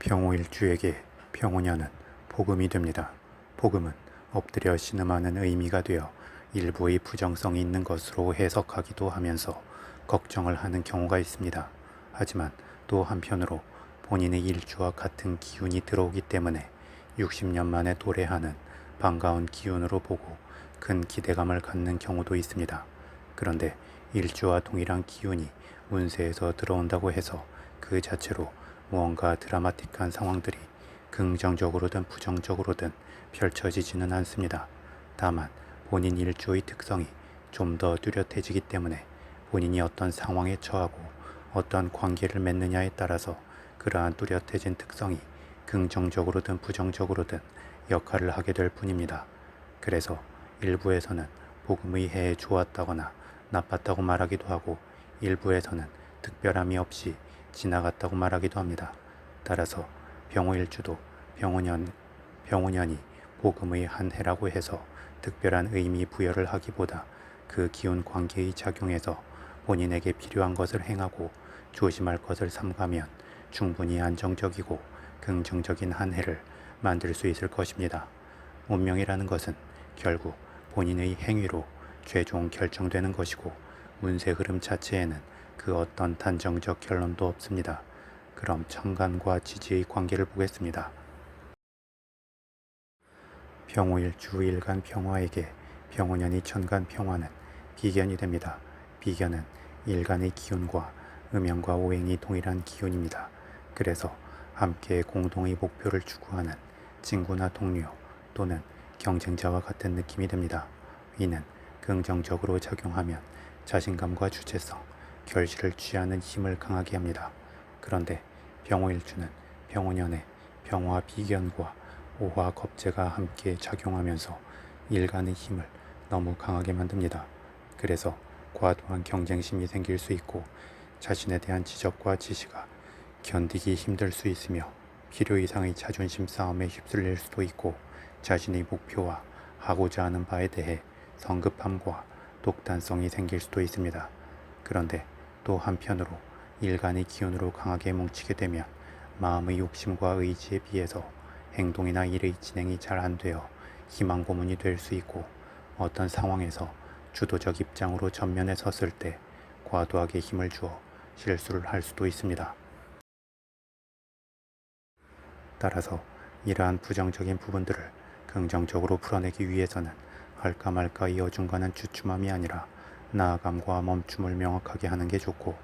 병호일주에게 병호년은 복음이 됩니다. 복음은 엎드려 신음하는 의미가 되어 일부의 부정성이 있는 것으로 해석하기도 하면서 걱정을 하는 경우가 있습니다. 하지만 또 한편으로 본인의 일주와 같은 기운이 들어오기 때문에 60년 만에 도래하는 반가운 기운으로 보고 큰 기대감을 갖는 경우도 있습니다. 그런데 일주와 동일한 기운이 운세에서 들어온다고 해서 그 자체로 무언가 드라마틱한 상황들이 긍정적으로든 부정적으로든 펼쳐지지는 않습니다. 다만 본인 일주의 특성이 좀 더 뚜렷해지기 때문에 본인이 어떤 상황에 처하고 어떤 관계를 맺느냐에 따라서 그러한 뚜렷해진 특성이 긍정적으로든 부정적으로든 역할을 하게 될 뿐입니다. 그래서 일부에서는 복음의 해에 좋았다거나 나빴다고 말하기도 하고 일부에서는 특별함이 없이 지나갔다고 말하기도 합니다. 따라서 병호일주도 병호년이 복음의 한 해라고 해서 특별한 의미 부여를 하기보다 그 기운 관계의 작용에서 본인에게 필요한 것을 행하고 조심할 것을 삼가면 충분히 안정적이고 긍정적인 한 해를 만들 수 있을 것입니다. 운명이라는 것은 결국 본인의 행위로 최종 결정되는 것이고 운세 흐름 자체에는 그 어떤 단정적 결론도 없습니다. 그럼 천간과 지지의 관계를 보겠습니다. 병호일주 일간 평화에게 병호년이 천간 평화는 비견이 됩니다. 비견은 일간의 기운과 음양과 오행이 동일한 기운입니다. 그래서 함께 공동의 목표를 추구하는 친구나 동료 또는 경쟁자와 같은 느낌이 듭니다. 이는 긍정적으로 작용하면 자신감과 주체성, 결실을 취하는 힘을 강하게 합니다. 그런데 병호일주는 병호년에 병화 비견과 오화 겁재가 함께 작용하면서 일간의 힘을 너무 강하게 만듭니다. 그래서 과도한 경쟁심이 생길 수 있고 자신에 대한 지적과 지시가 견디기 힘들 수 있으며 필요 이상의 자존심 싸움에 휩쓸릴 수도 있고 자신의 목표와 하고자 하는 바에 대해 성급함과 독단성이 생길 수도 있습니다. 그런데 또 한편으로 일간의 기운으로 강하게 뭉치게 되면 마음의 욕심과 의지에 비해서 행동이나 일의 진행이 잘 안 되어 희망 고문이 될 수 있고 어떤 상황에서 주도적 입장으로 전면에 섰을 때 과도하게 힘을 주어 실수를 할 수도 있습니다. 따라서 이러한 부정적인 부분들을 긍정적으로 풀어내기 위해서는 할까 말까의 어중간한 주춤함이 아니라 나아감과 멈춤을 명확하게 하는 게 좋고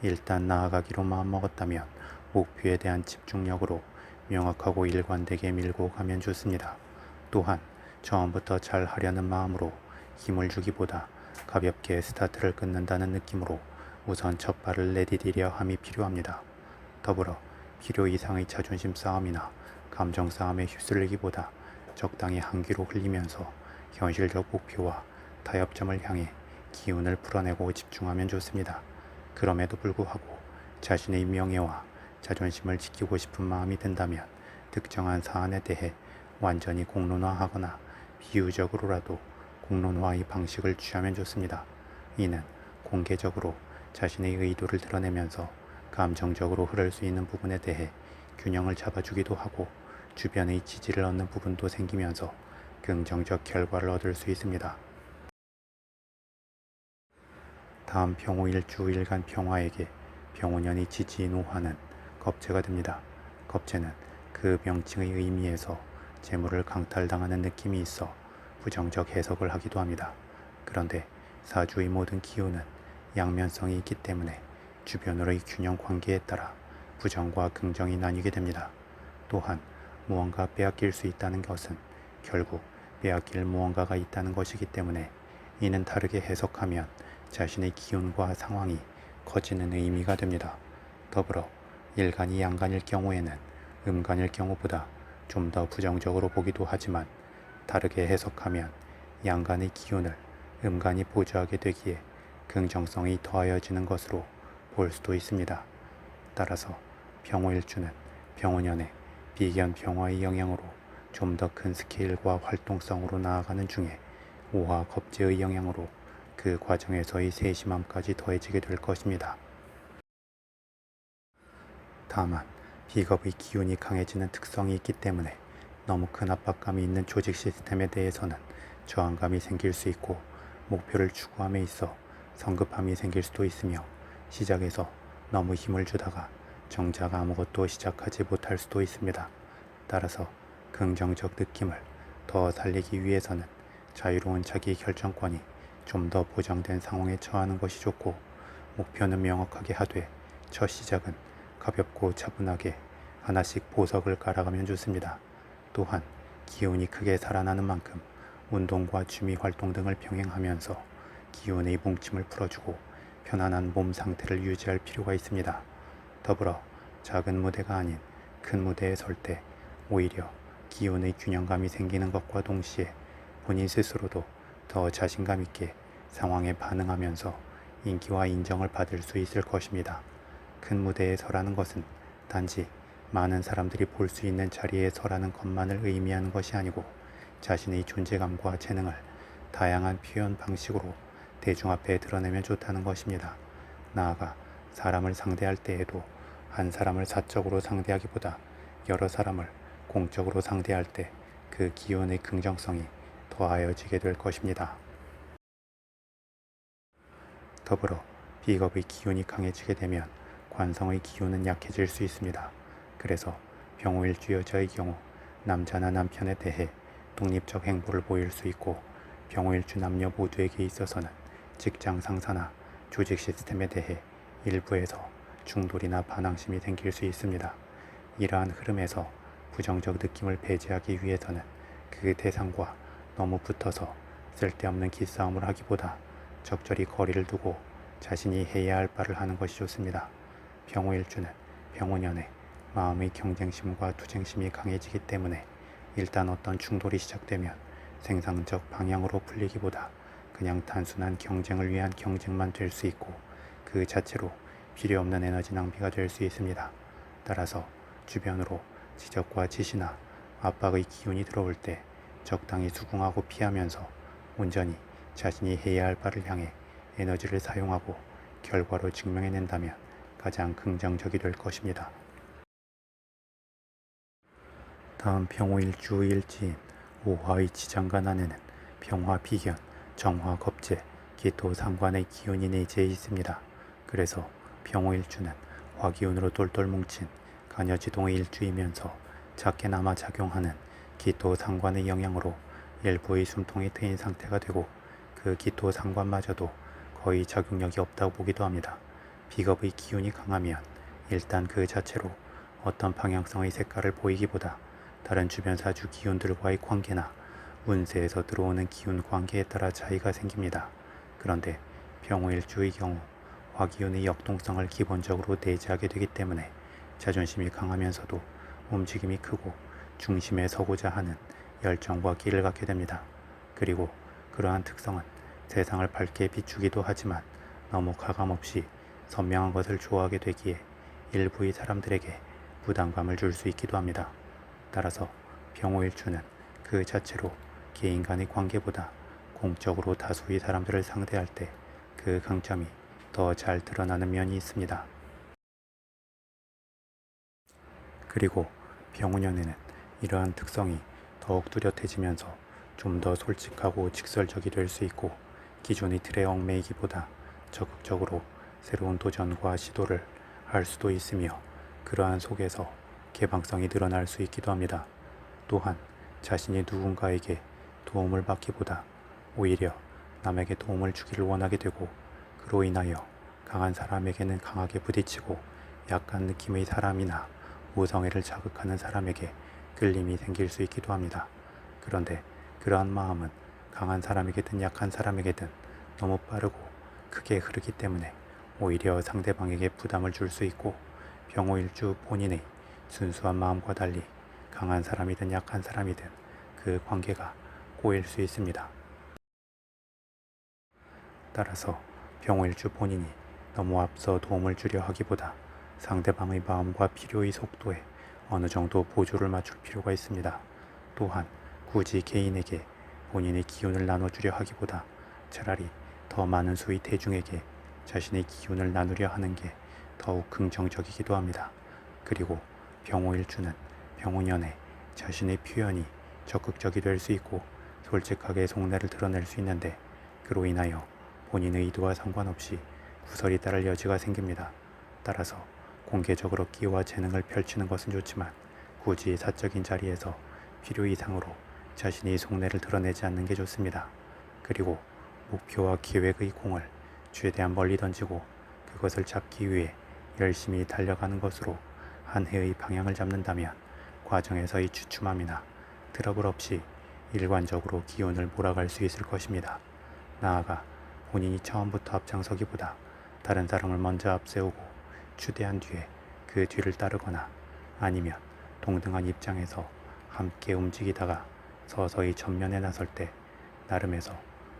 일단 나아가기로 마음먹었다면 목표에 대한 집중력으로 명확하고 일관되게 밀고 가면 좋습니다. 또한 처음부터 잘 하려는 마음으로 힘을 주기보다 가볍게 스타트를 끊는다는 느낌으로 우선 첫 발을 내디디려 함이 필요합니다. 더불어 필요 이상의 자존심 싸움이나 감정 싸움에 휩쓸리기보다 적당히 한 귀로 흘리면서 현실적 목표와 타협점을 향해 기운을 풀어내고 집중하면 좋습니다. 그럼에도 불구하고 자신의 명예와 자존심을 지키고 싶은 마음이 든다면 특정한 사안에 대해 완전히 공론화하거나 비유적으로라도 공론화의 방식을 취하면 좋습니다. 이는 공개적으로 자신의 의도를 드러내면서 감정적으로 흐를 수 있는 부분에 대해 균형을 잡아주기도 하고 주변의 지지를 얻는 부분도 생기면서 긍정적 결과를 얻을 수 있습니다. 다음 병호일주 일간 평화에게 병호년이 지지인 오화는 겁재가 됩니다. 겁재는 그 명칭의 의미에서 재물을 강탈당하는 느낌이 있어 부정적 해석을 하기도 합니다. 그런데 사주의 모든 기운은 양면성이 있기 때문에 주변으로의 균형 관계에 따라 부정과 긍정이 나뉘게 됩니다. 또한 무언가 빼앗길 수 있다는 것은 결국 빼앗길 무언가가 있다는 것이기 때문에 이는 다르게 해석하면 자신의 기운과 상황이 커지는 의미가 됩니다. 더불어 일간이 양간일 경우에는 음간일 경우보다 좀 더 부정적으로 보기도 하지만 다르게 해석하면 양간의 기운을 음간이 보조하게 되기에 긍정성이 더하여지는 것으로 볼 수도 있습니다. 따라서 병호일주는 병호년에 비견 병화의 영향으로 좀 더 큰 스케일과 활동성으로 나아가는 중에 오화 겁재의 영향으로 그 과정에서의 세심함까지 더해지게 될 것입니다. 다만 비겁의 기운이 강해지는 특성이 있기 때문에 너무 큰 압박감이 있는 조직 시스템에 대해서는 저항감이 생길 수 있고 목표를 추구함에 있어 성급함이 생길 수도 있으며 시작에서 너무 힘을 주다가 정작 아무것도 시작하지 못할 수도 있습니다. 따라서 긍정적 느낌을 더 살리기 위해서는 자유로운 자기 결정권이 좀 더 보장된 상황에 처하는 것이 좋고 목표는 명확하게 하되 첫 시작은 가볍고 차분하게 하나씩 보석을 깔아가면 좋습니다. 또한 기운이 크게 살아나는 만큼 운동과 취미 활동 등을 병행하면서 기운의 뭉침을 풀어주고 편안한 몸 상태를 유지할 필요가 있습니다. 더불어 작은 무대가 아닌 큰 무대에 설 때 오히려 기운의 균형감이 생기는 것과 동시에 본인 스스로도 더 자신감 있게 상황에 반응하면서 인기와 인정을 받을 수 있을 것입니다. 큰 무대에 서라는 것은 단지 많은 사람들이 볼 수 있는 자리에 서라는 것만을 의미하는 것이 아니고 자신의 존재감과 재능을 다양한 표현 방식으로 대중 앞에 드러내면 좋다는 것입니다. 나아가 사람을 상대할 때에도 한 사람을 사적으로 상대하기보다 여러 사람을 공적으로 상대할 때 그 기운의 긍정성이 더하여지게 될 것입니다. 더불어 비겁의 기운이 강해지게 되면 관성의 기운은 약해질 수 있습니다. 그래서 병호일주 여자의 경우 남자나 남편에 대해 독립적 행보를 보일 수 있고 병호일주 남녀 모두에게 있어서는 직장 상사나 조직 시스템에 대해 일부에서 충돌이나 반항심이 생길 수 있습니다. 이러한 흐름에서 부정적 느낌을 배제하기 위해서는 그 대상과 너무 붙어서 쓸데없는 기싸움을 하기보다 적절히 거리를 두고 자신이 해야 할 바를 하는 것이 좋습니다. 병호일주는 병호년에 마음의 경쟁심과 투쟁심이 강해지기 때문에 일단 어떤 충돌이 시작되면 생산적 방향으로 풀리기보다 그냥 단순한 경쟁을 위한 경쟁만 될 수 있고 그 자체로 필요없는 에너지 낭비가 될 수 있습니다. 따라서 주변으로 지적과 지시나 압박의 기운이 들어올 때 적당히 수긍하고 피하면서 온전히 자신이 해야 할 바를 향해 에너지를 사용하고 결과로 증명해낸다면 가장 긍정적이 될 것입니다. 다음 병호일주 일지인 오화의 지장간 안에는 병화 비견, 정화 겁재, 기토 상관의 기운이 내재해 있습니다. 그래서 병호일주는 화기운으로 똘똘 뭉친 간여지동의 일주이면서 작게나마 작용하는 기토 상관의 영향으로 일부의 숨통이 트인 상태가 되고 그 기토 상관마저도 거의 작용력이 없다고 보기도 합니다. 비겁의 기운이 강하면 일단 그 자체로 어떤 방향성의 색깔을 보이기보다 다른 주변 사주 기운들과의 관계나 운세에서 들어오는 기운 관계에 따라 차이가 생깁니다. 그런데 병호일주의 경우 화기운의 역동성을 기본적으로 내재하게 되기 때문에 자존심이 강하면서도 움직임이 크고 중심에 서고자 하는 열정과 기를 갖게 됩니다. 그리고 그러한 특성은 세상을 밝게 비추기도 하지만 너무 가감없이 선명한 것을 좋아하게 되기에 일부의 사람들에게 부담감을 줄 수 있기도 합니다. 따라서 병호일주는 그 자체로 개인 간의 관계보다 공적으로 다수의 사람들을 상대할 때 그 강점이 더 잘 드러나는 면이 있습니다. 그리고 병우년에는 이러한 특성이 더욱 뚜렷해지면서 좀 더 솔직하고 직설적이 될 수 있고 기존의 틀에 얽매이기보다 적극적으로 새로운 도전과 시도를 할 수도 있으며 그러한 속에서 개방성이 드러날 수 있기도 합니다. 또한 자신이 누군가에게 도움을 받기보다 오히려 남에게 도움을 주기를 원하게 되고 그로 인하여 강한 사람에게는 강하게 부딪히고 약간 느낌의 사람이나 모성애를 자극하는 사람에게 끌림이 생길 수 있기도 합니다. 그런데 그러한 마음은 강한 사람에게든 약한 사람에게든 너무 빠르고 크게 흐르기 때문에 오히려 상대방에게 부담을 줄 수 있고 병호일주 본인의 순수한 마음과 달리 강한 사람이든 약한 사람이든 그 관계가 꼬일 수 있습니다. 따라서 병호일주 본인이 너무 앞서 도움을 주려 하기보다 상대방의 마음과 필요의 속도에 어느 정도 보조를 맞출 필요가 있습니다. 또한 굳이 개인에게 본인의 기운을 나눠주려 하기보다 차라리 더 많은 수의 대중에게 자신의 기운을 나누려 하는 게 더욱 긍정적이기도 합니다. 그리고 병호일주는 병호년에 자신의 표현이 적극적이 될 수 있고 솔직하게 속내를 드러낼 수 있는데 그로 인하여 본인의 의도와 상관없이 구설이 따를 여지가 생깁니다. 따라서 공개적으로 끼와 재능을 펼치는 것은 좋지만 굳이 사적인 자리에서 필요 이상으로 자신의 속내를 드러내지 않는 게 좋습니다. 그리고 목표와 계획의 공을 최대한 멀리 던지고 그것을 잡기 위해 열심히 달려가는 것으로 한 해의 방향을 잡는다면 과정에서의 주춤함이나 트러블 없이 일관적으로 기운을 몰아갈 수 있을 것입니다. 나아가 본인이 처음부터 앞장서기보다 다른 사람을 먼저 앞세우고 추대한 뒤에 그 뒤를 따르거나 아니면 동등한 입장에서 함께 움직이다가 서서히 전면에 나설 때 나름에서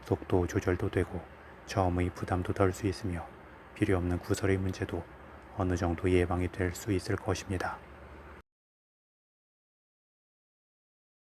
속도 조절도 되고 처음의 부담도 덜 수 있으며 필요 없는 구설의 문제도 어느 정도 예방이 될 수 있을 것입니다.